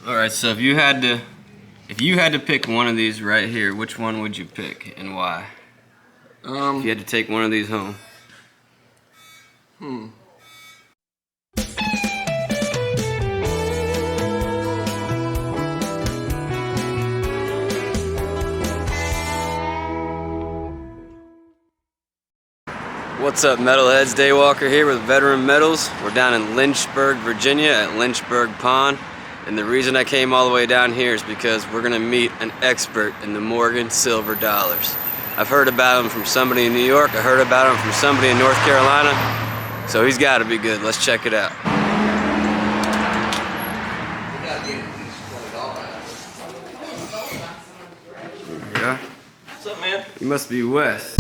All right, so if you had to pick one of these right here, which one would you pick and why? If you had to take one of these home. What's up, Metalheads? Daywalker here with Veteran Metals. We're down in Lynchburg, Virginia at Lynchburg Pawn. And the reason I came all the way down here is because we're gonna meet an expert in the Morgan silver dollars. I've heard about him from somebody in New York. I heard about him from somebody in North Carolina. So he's gotta be good. Let's check it out. Yeah. What's up, man? You must be Wes.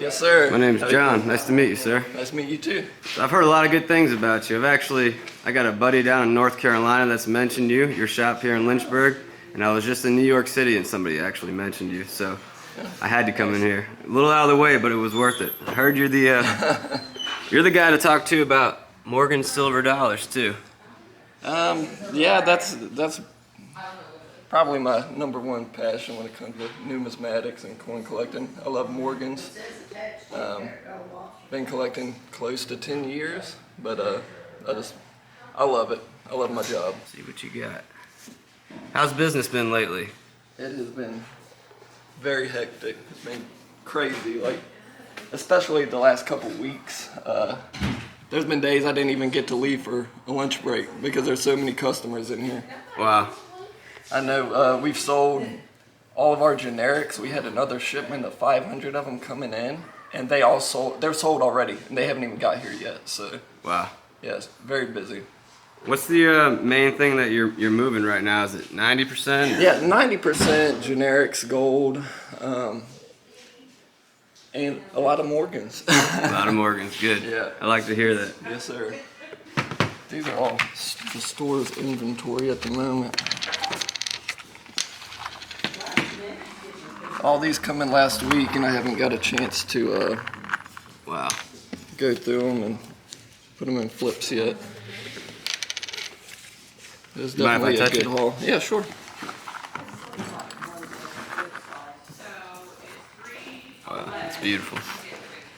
Yes, sir. My name's John. Nice to meet you, sir. Nice to meet you too. I've heard a lot of good things about you. I got a buddy down in North Carolina that's mentioned your shop here in Lynchburg, and I was just in New York City and somebody actually mentioned you, so I had to come in here. A little out of the way, but it was worth it. I heard you're the guy to talk to about Morgan silver dollars too. Yeah, that's probably my #1 passion when it comes to numismatics and coin collecting. I love Morgans. Been collecting close to 10 years, but I love it. I love my job. See what you got. How's business been lately? It has been very hectic. It's been crazy, like especially the last couple weeks. There's been days I didn't even get to leave for a lunch break because there's so many customers in here. Wow. I know we've sold all of our generics. We had another shipment of 500 of them coming in, and they're sold already, and they haven't even got here yet. So wow. Yeah, it's very busy. What's the main thing that you're moving right now? Is it 90%? Yeah, 90% generics, gold, and a lot of Morgans. A lot of Morgans, good. Yeah. I like to hear that. Yes, sir. These are all the store's inventory at the moment. All these come in last week, and I haven't got a chance to Wow. go through them and put them in flips yet. It's definitely a good haul. Yeah, sure. Wow, that's beautiful.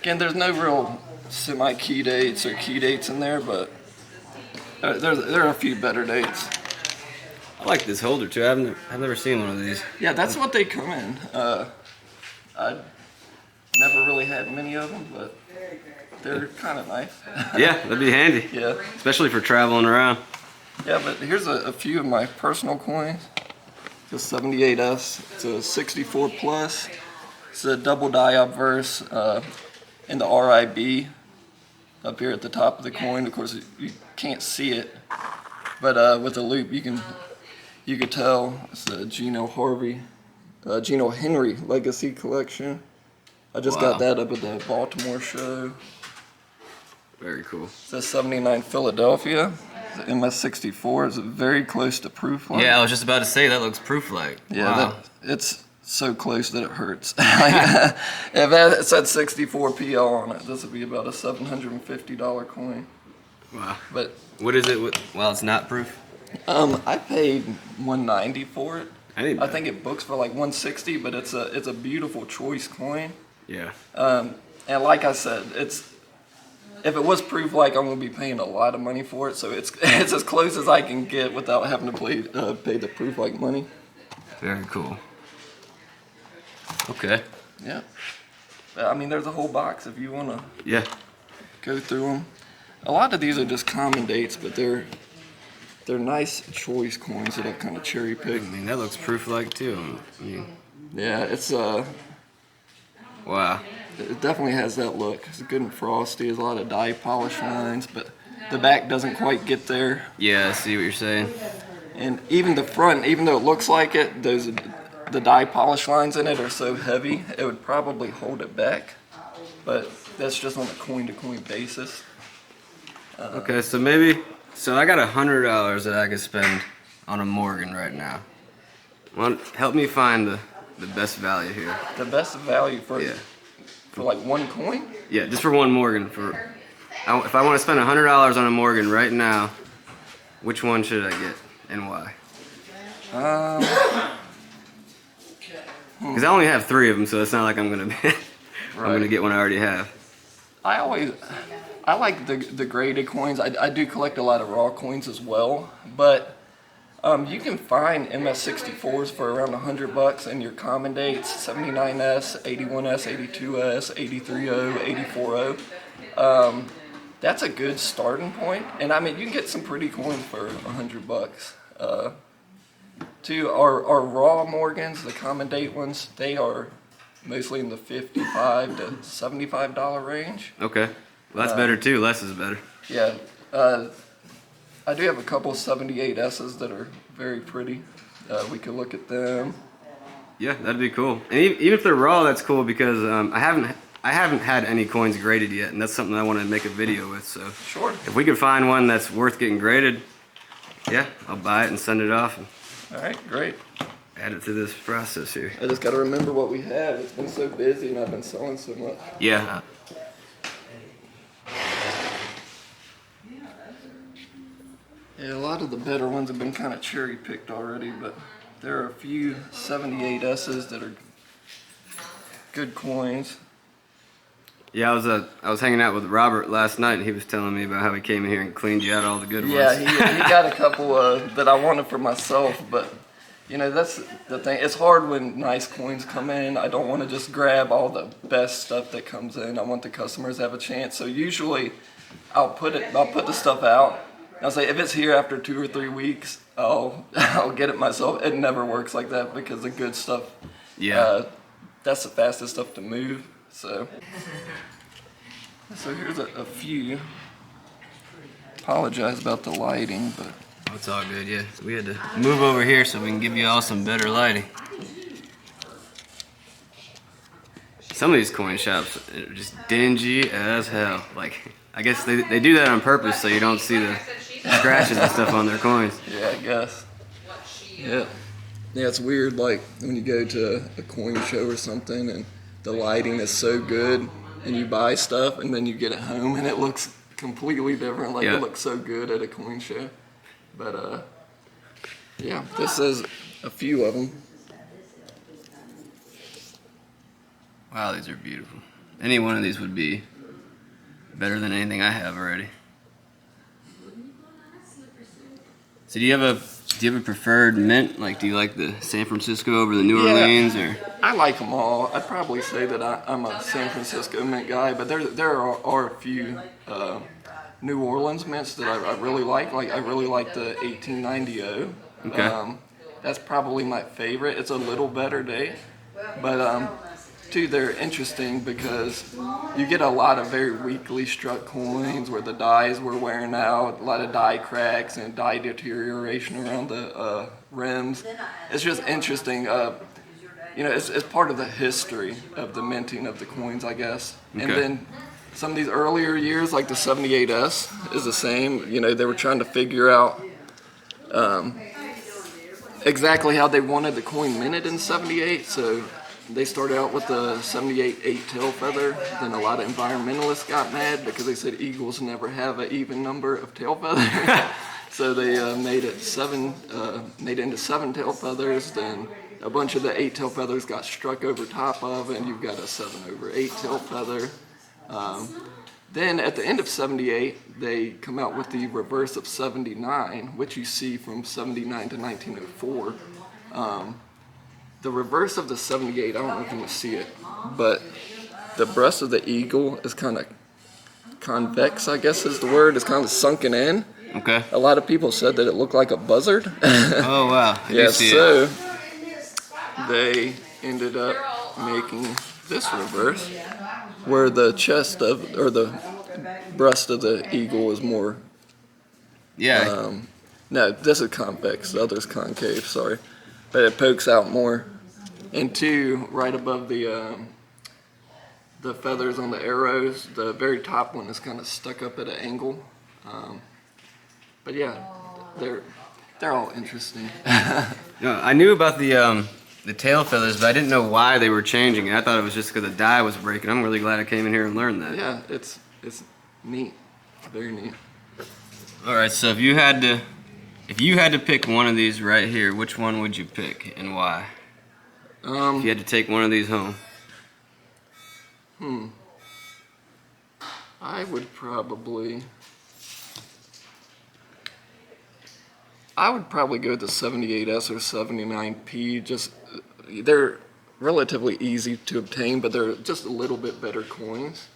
Again, there's no real semi-key dates or key dates in there, but there are a few better dates. I like this holder too. I've never seen one of these. Yeah, that's what they come in. I never really had many of them, but they're kind of nice. Yeah, that'd be handy. Yeah. Especially for traveling around. Yeah, but here's a few of my personal coins. It's a 78S. It's a 64 plus. It's a double die obverse in the RIB up here at the top of the coin. Of course, you can't see it, but with a loop you could tell it's a Gino Henry Legacy Collection. I just got that up at the Baltimore show. Very cool. It's a 79 Philadelphia. The MS64 is very close to proof-like. Yeah, I was just about to say that looks proof-like. Yeah, wow. It's so close that it hurts. If it said 64 PL on it, this would be about a $750 coin. Wow. But what is it? Well, it's not proof. I paid $190 for it. I think it books for like $160, but it's a beautiful choice coin. Yeah. And like I said, if it was proof like, I'm gonna be paying a lot of money for it, so it's as close as I can get without having to pay the proof like money. Very cool. Okay. Yeah. I mean, there's a whole box if you wanna go through them. A lot of these are just common dates, but they're nice choice coins that I've kind of cherry picked. I mean, that looks proof-like too. I mean, yeah, it's wow. It definitely has that look. It's good and frosty. There's a lot of dye polish lines, but the back doesn't quite get there. Yeah, I see what you're saying. And even the front, even though it looks like it, the dye polish lines in it are so heavy, it would probably hold it back. But that's just on a coin-to-coin basis. Okay, so I got $100 that I could spend on a Morgan right now. Help me find the best value here. The best value for For like one coin? Yeah, just for one Morgan. If I want to spend $100 on a Morgan right now, which one should I get and why? Because I only have 3 of them, so it's not like I'm gonna I'm gonna get one I already have. I like the graded coins. I do collect a lot of raw coins as well, but you can find MS64s for around $100 in your common dates: 79S, 81S, 82S, 830, 840. That's a good starting point, and I mean you can get some pretty coins for $100. Our raw Morgans, the common date ones, they are mostly in the $55 to $75 range. Okay, well that's better too. Less is better. Yeah, I do have a couple 78S's that are very pretty. We could look at them. Yeah, that'd be cool. And even if they're raw, that's cool because I haven't had any coins graded yet, and that's something I want to make a video with. So sure, if we can find one that's worth getting graded, yeah, I'll buy it and send it off. All right, great. Add it to this process here. I just got to remember what we have. It's been so busy and I've been selling so much. Yeah. Yeah, a lot of the better ones have been kind of cherry picked already, but there are a few 78S's that are good coins. Yeah, I was hanging out with Robert last night, and he was telling me about how he came in here and cleaned you out all the good ones. Yeah, he got a couple that I wanted for myself, but you know, that's the thing. It's hard when nice coins come in. I don't want to just grab all the best stuff that comes in. I want the customers to have a chance. So usually, I'll put the stuff out. I'll say if it's here after 2 or 3 weeks, I'll get it myself. It never works like that because the good stuff. Yeah. That's the fastest stuff to move. So here's a few. Apologize about the lighting, but it's all good. Yeah, we had to move over here so we can give you all some better lighting. Some of these coin shops are just dingy as hell. Like, I guess they do that on purpose so you don't see the scratches and stuff on their coins. Yeah, I guess. Yeah. Yeah, it's weird, like, when you go to a coin show or something and the lighting is so good and you buy stuff and then you get it home and it looks completely different. Like, yeah. It looks so good at a coin show. But, yeah, this is a few of them. Wow, these are beautiful. Any one of these would be better than anything I have already. So do you have a preferred mint? Like, do you like the San Francisco over the New Orleans, or? I like them all. I'd probably say that I'm a San Francisco mint guy, but there are a few New Orleans mints that I really like. Like, I really like the 1890. Okay. That's probably my favorite. It's a little better date, but too, they're interesting because you get a lot of very weakly struck coins where the dies were wearing out, a lot of die cracks and die deterioration around the rims. It's just interesting. You know, it's part of the history of the minting of the coins, I guess. Okay. And then some of these earlier years, like the 78S, is the same. You know, they were trying to figure out exactly how they wanted the coin minted in 78, so they started out with the 78 8-tail feather. Then a lot of environmentalists got mad because they said eagles never have an even number of tail feathers. So they made it into 7 tail feathers. Then a bunch of the 8 tail feathers got struck over top of, and you've got a 7/8 tail feather. Then at the end of 78, they come out with the reverse of 79, which you see from 79 to 1904. The reverse of the 78, I don't know if you can see it, but the breast of the eagle is kind of convex, I guess is the word. It's kind of sunken in. Okay. A lot of people said that it looked like a buzzard. Oh, wow. Yeah, so they ended up making this reverse where the chest of, or the breast of the eagle is more. Yeah. No, this is convex, the other's concave, sorry. But it pokes out more. And 2, right above the feathers on the arrows, the very top one is kind of stuck up at an angle. But yeah, they're all interesting. Yeah, I knew about the the tail feathers, but I didn't know why they were changing it. I thought it was just because the die was breaking. I'm really glad I came in here and learned that. Yeah, it's neat, very neat. All right, so if you had to pick one of these right here, which one would you pick and why? If you had to take one of these home. I would probably go with the 78S or 79P. Just they're relatively easy to obtain, but they're just a little bit better coins.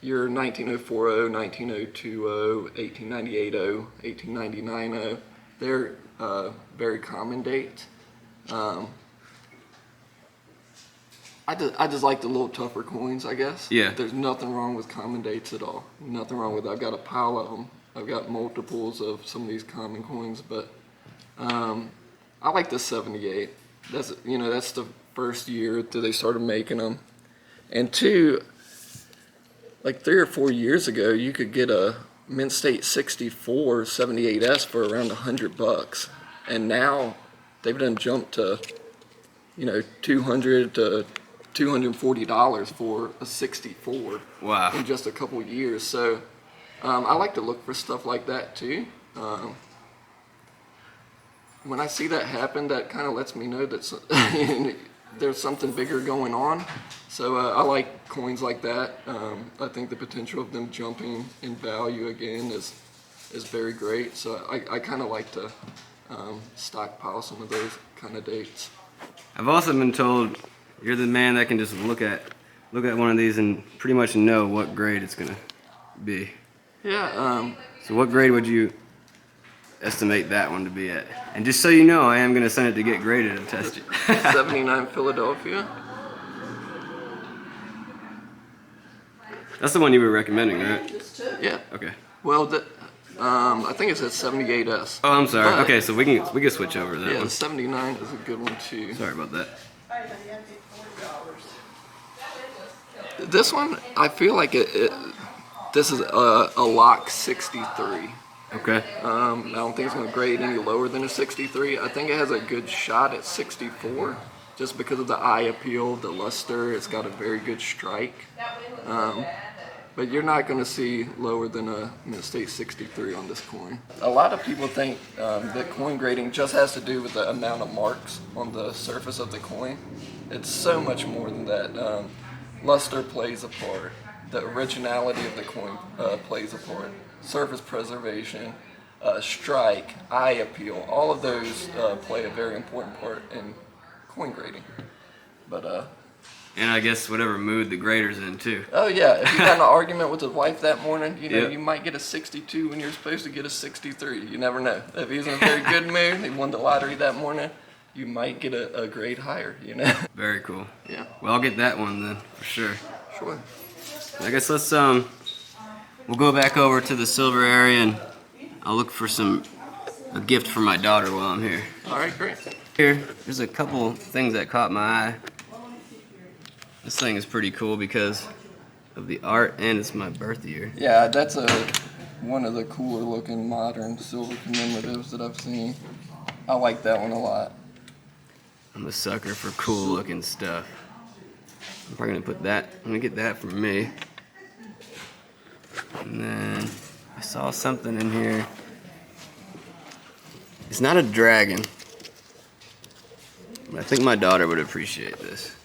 Your 19040, 19020, 18980, 18990, they're very common dates. I just like the little tougher coins, I guess. Yeah. There's nothing wrong with common dates at all. Nothing wrong with it. I've got a pile of them. I've got multiples of some of these common coins, but I like the 78. That's the first year that they started making them. And two, like 3 or 4 years ago, you could get a Mint State 64 78S for around $100, and now they've done jumped to $200 to $240 for a 64. Wow. In just a couple years. So I like to look for stuff like that too. When I see that happen, that kind of lets me know that there's something bigger going on. So I like coins like that. I think the potential of them jumping in value again is very great. So I kind of like to stockpile some of those kind of dates. I've also been told you're the man that can just look at one of these and pretty much know what grade it's gonna be. Yeah. So what grade would you estimate that one to be at? And just so you know, I am gonna send it to get graded and test it. 79 Philadelphia. That's the one you were recommending, right? Yeah. Okay. Well, I think it's at 78S. Oh, I'm sorry. But, Okay, so we can switch over to that yeah, one. the 79 is a good one too. Sorry about that. This one, I feel like this is a lock 63. Okay. I don't think it's going to grade any lower than a 63. I think it has a good shot at 64, just because of the eye appeal, the luster. It's got a very good strike. But you're not going to see lower than a Mint State 63 on this coin. A lot of people think that coin grading just has to do with the amount of marks on the surface of the coin. It's so much more than that. Luster plays a part. The originality of the coin plays a part. Surface preservation, strike, eye appeal, all of those play a very important part in coin grading. But And I guess whatever mood the grader's in too. oh yeah, if you got in an argument with his wife that morning, Yep. you might get a 62 when you're supposed to get a 63. You never know. If he's in a very good mood, he won the lottery that morning, you might get a grade higher, Very cool. Yeah. Well, I'll get that one then, for sure. Sure. I guess let's we'll go back over to the silver area and I'll look for a gift for my daughter while I'm here. All right, great. There's a couple things that caught my eye. This thing is pretty cool because of the art and it's my birth year. Yeah, that's one of the cooler looking modern silver commemoratives that I've seen. I like that one a lot. I'm a sucker for cool looking stuff. I'm probably gonna put that, I'm gonna get that for me. And then I saw something in here. It's not a dragon, but I think my daughter would appreciate this.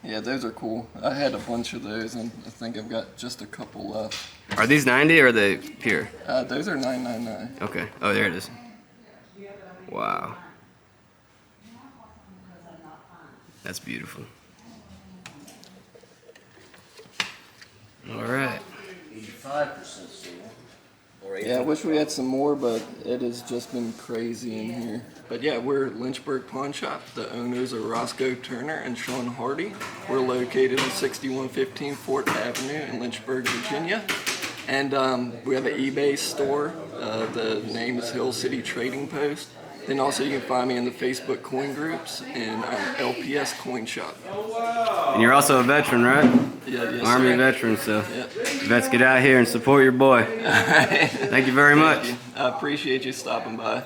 Yeah, those are cool. I had a bunch of those, and I think I've got just a couple left. Are these 90 or are they pure? Those are $9.99. Okay. Oh, there it is. Wow. That's beautiful. All right. 85% silver. Yeah, I wish we had some more, but it has just been crazy in here. But yeah, we're at Lynchburg Pawn Shop. The owners are Roscoe Turner and Sean Hardy. We're located on 6115 Fort Avenue in Lynchburg, Virginia. And we have an eBay store. The name is Hill City Trading Post. Then also you can find me in the Facebook coin groups and LPS Coin Shop. And you're also a veteran, right? Yeah, yes, Army sir. veteran, so Yeah. vets, get out here and support your boy. Thank you very much. Thank you. I appreciate you stopping by.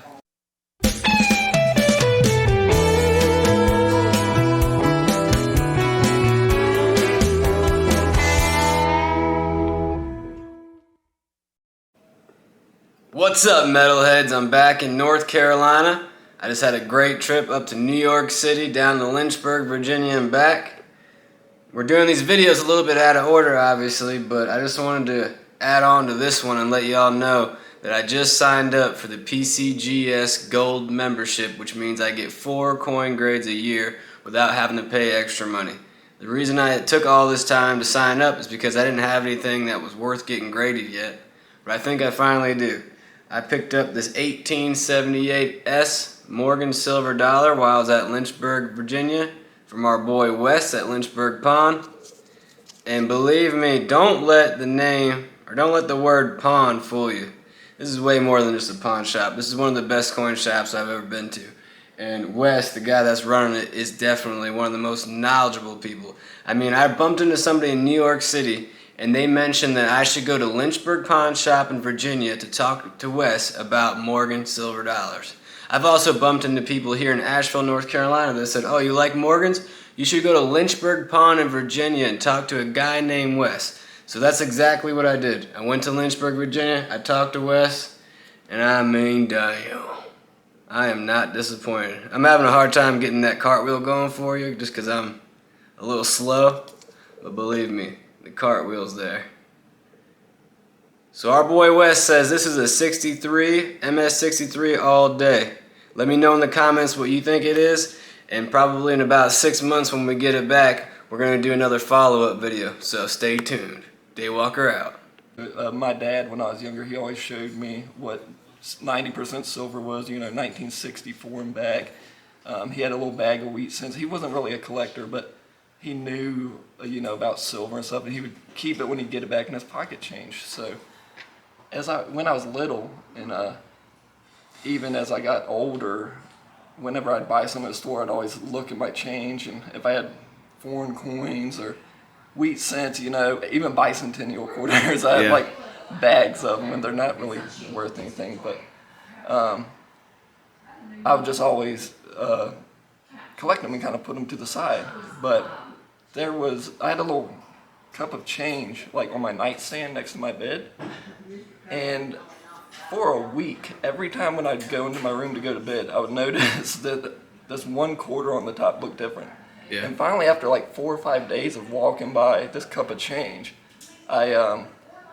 What's up, metalheads? I'm back in North Carolina. I just had a great trip up to New York City, down to Lynchburg, Virginia, and back. We're doing these videos a little bit out of order, obviously, but I just wanted to add on to this one and let y'all know that I just signed up for the PCGS Gold membership, which means I get 4 coin grades a year without having to pay extra money. The reason I took all this time to sign up is because I didn't have anything that was worth getting graded yet, but I think I finally do. I picked up this 1878S Morgan silver dollar while I was at Lynchburg, Virginia, from our boy Wes at Lynchburg Pawn. And believe me, don't let the name, or don't let the word pawn fool you. This is way more than just a pawn shop. This is one of the best coin shops I've ever been to. And Wes, the guy that's running it, is definitely one of the most knowledgeable people. I mean, I bumped into somebody in New York City, and they mentioned that I should go to Lynchburg Pawn Shop in Virginia to talk to Wes about Morgan silver dollars. I've also bumped into people here in Asheville, North Carolina that said, oh, you like Morgans? You should go to Lynchburg Pawn in Virginia and talk to a guy named Wes. So that's exactly what I did. I went to Lynchburg, Virginia, I talked to Wes, and I mean, damn, I am not disappointed. I'm having a hard time getting that cartwheel going for you just because I'm a little slow, but believe me, the cartwheel's there. So our boy Wes says this is a 63, MS63 all day. Let me know in the comments what you think it is, and probably in about 6 months when we get it back, we're going to do another follow-up video, so stay tuned. Daywalker out. My dad, when I was younger, he always showed me what 90% silver was, 1964 and back. He had a little bag of wheat cents. He wasn't really a collector, but he knew, about silver and stuff, and he would keep it when he'd get it back in his pocket change. So when I was little, and even as I got older, whenever I'd buy something at the store, I'd always look at my change, and if I had foreign coins or wheat cents, even bicentennial quarters, I had like bags of them, and they're not really worth anything, but I would just always collect them and kind of put them to the side. But I had a little cup of change like on my nightstand next to my bed, and for a week, every time when I'd go into my room to go to bed, I would notice that this one quarter on the top looked different. Yeah. And finally, after like 4 or 5 days of walking by this cup of change, I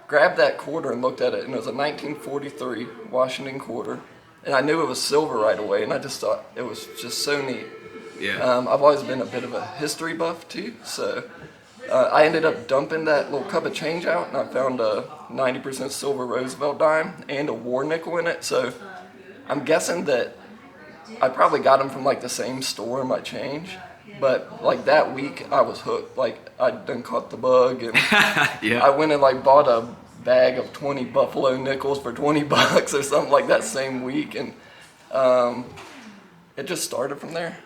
grabbed that quarter and looked at it, and it was a 1943 Washington quarter, and I knew it was silver right away, and I just thought it was just so neat. Yeah. I've always been a bit of a history buff too, so I ended up dumping that little cup of change out, and I found a 90% silver Roosevelt dime and a war nickel in it, so I'm guessing that I probably got them from like the same store in my change. But like that week, I was hooked. Like I done caught the bug, and I went and like bought a bag of 20 Buffalo nickels for $20 or something like that same week, and it just started from there.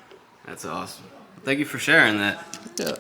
That's awesome. Thank you for sharing that. Yeah.